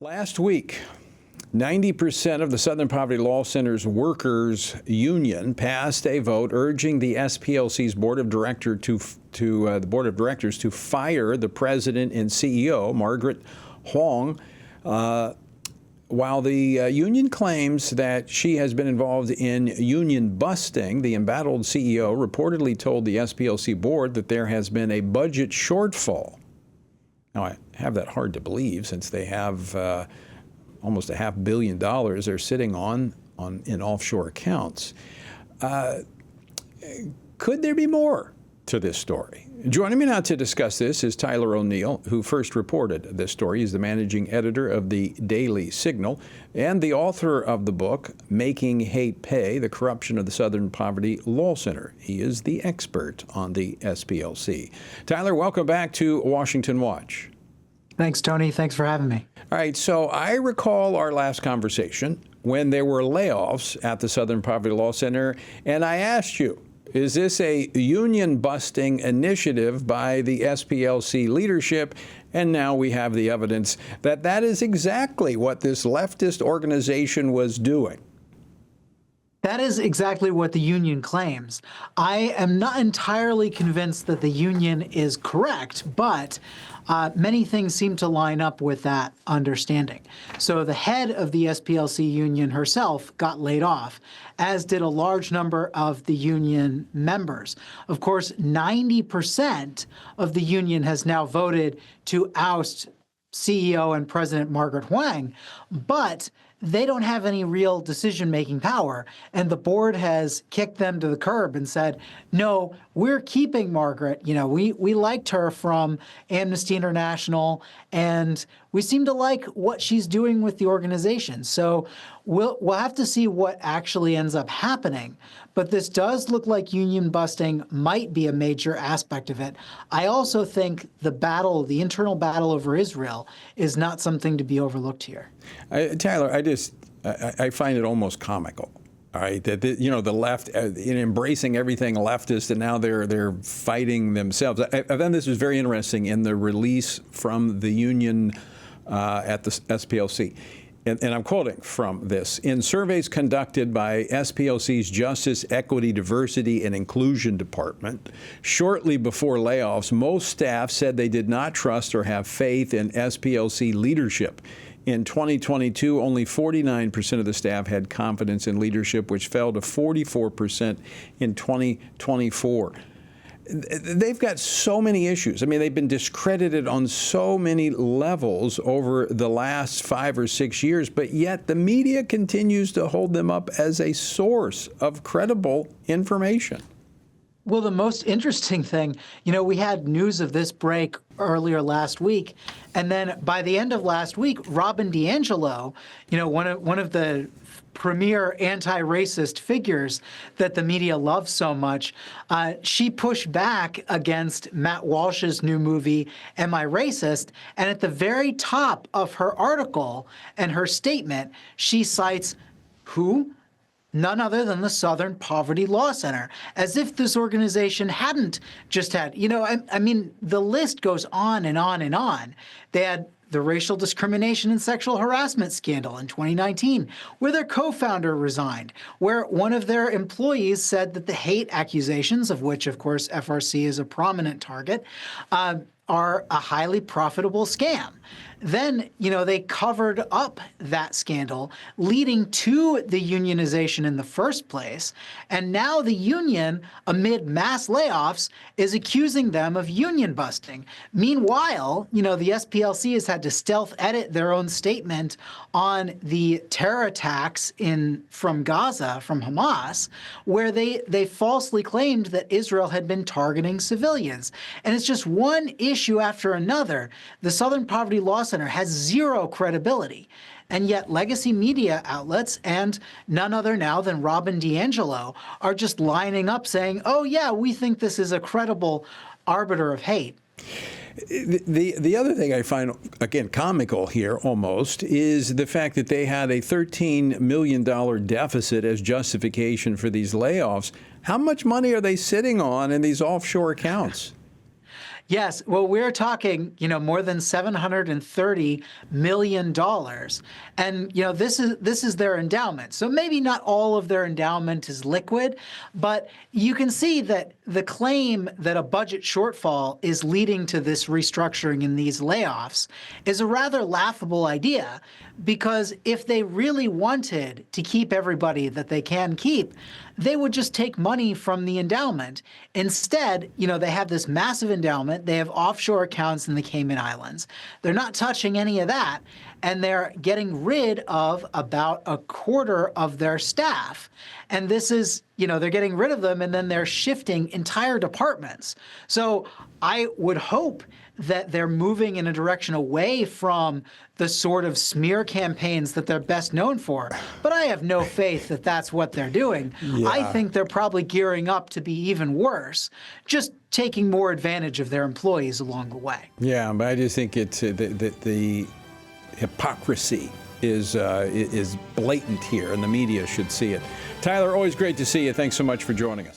Last week, 90% of the Southern Poverty Law Center's workers union passed a vote urging the SPLC's board of directors to fire the president and CEO Margaret Huang. While the union claims that she has been involved in union busting, the embattled CEO reportedly told the SPLC board that there has been a budget shortfall. Now, I have that hard to believe since they have almost $500 million they're sitting on in offshore accounts. Could there be more to this story? Joining me now to discuss this is Tyler O'Neill, who first reported this story. He's the managing editor of the Daily Signal and the author of the book, Making Hate Pay, The Corruption of the Southern Poverty Law Center. He is the expert on the SPLC. Tyler, welcome back to Washington Watch. Thanks, Tony. Thanks for having me. All right, so I recall our last conversation when there were layoffs at the Southern Poverty Law Center, and I asked you, is this a union-busting initiative by the SPLC leadership? And now we have the evidence that that is exactly what this leftist organization was doing. That is exactly what the union claims. I am not entirely convinced that the union is correct, but many things seem to line up with that understanding. So the head of the SPLC union herself got laid off, as did a large number of the union members. Of course, 90% of the union has now voted to oust CEO and President Margaret Huang, but they don't have any real decision-making power. And the board has kicked them to the curb and said, no, we're keeping Margaret. You know, we liked her from Amnesty International, and we seem to like what she's doing with the organization. So we'll have to see what actually ends up happening. But this does look like union busting might be a major aspect of it. I also think the internal battle over Israel is not something to be overlooked here. Tyler, I find it almost comical. All right, that the left in embracing everything leftist, and now they're fighting themselves. I found this was very interesting in the release from the union at the SPLC. And I'm quoting from this. In surveys conducted by SPLC's Justice, Equity, Diversity, and Inclusion Department, shortly before layoffs, most staff said they did not trust or have faith in SPLC leadership. In 2022, only 49% of the staff had confidence in leadership, which fell to 44% in 2024. They've got so many issues. I mean, they've been discredited on so many levels over the last 5 or 6 years, but yet the media continues to hold them up as a source of credible information. Well, the most interesting thing, we had news of this break earlier last week, and then by the end of last week, Robin DiAngelo, one of the premier anti-racist figures that the media loves so much, she pushed back against Matt Walsh's new movie, Am I Racist? And at the very top of her article and her statement, she cites who? None other than the Southern Poverty Law Center, as if this organization hadn't just had, the list goes on and on and on. They had the racial discrimination and sexual harassment scandal in 2019, where their co-founder resigned, where one of their employees said that the hate accusations, of which, of course, FRC is a prominent target, are a highly profitable scam. Then, they covered up that scandal, leading to the unionization in the first place. And now the union, amid mass layoffs, is accusing them of union busting. Meanwhile, the SPLC has had to stealth edit their own statement on the terror attacks from Gaza, from Hamas, where they falsely claimed that Israel had been targeting civilians. And it's just one issue after another. The Southern Poverty Law Center has zero credibility. And yet legacy media outlets, and none other now than Robin DiAngelo, are just lining up saying, oh, yeah, we think this is a credible arbiter of hate. The other thing I find, again, comical here almost, is the fact that they had a $13 million deficit as justification for these layoffs. How much money are they sitting on in these offshore accounts? Yes, well, we're talking, more than $730 million. And, this is their endowment. So maybe not all of their endowment is liquid, but you can see that the claim that a budget shortfall is leading to this restructuring and these layoffs is a rather laughable idea, because if they really wanted to keep everybody that they can keep, they would just take money from the endowment. Instead, they have this massive endowment. They have offshore accounts in the Cayman Islands. They're not touching any of that, and they're getting rid of about a quarter of their staff. And this is, they're getting rid of them, and then they're shifting entire departments. So I would hope that they're moving in a direction away from the sort of smear campaigns that they're best known for. But I have no faith that that's what they're doing. Yeah. I think they're probably gearing up to be even worse, just taking more advantage of their employees along the way. Yeah, but I just think it's the hypocrisy is blatant here, and the media should see it. Tyler, always great to see you. Thanks so much for joining us.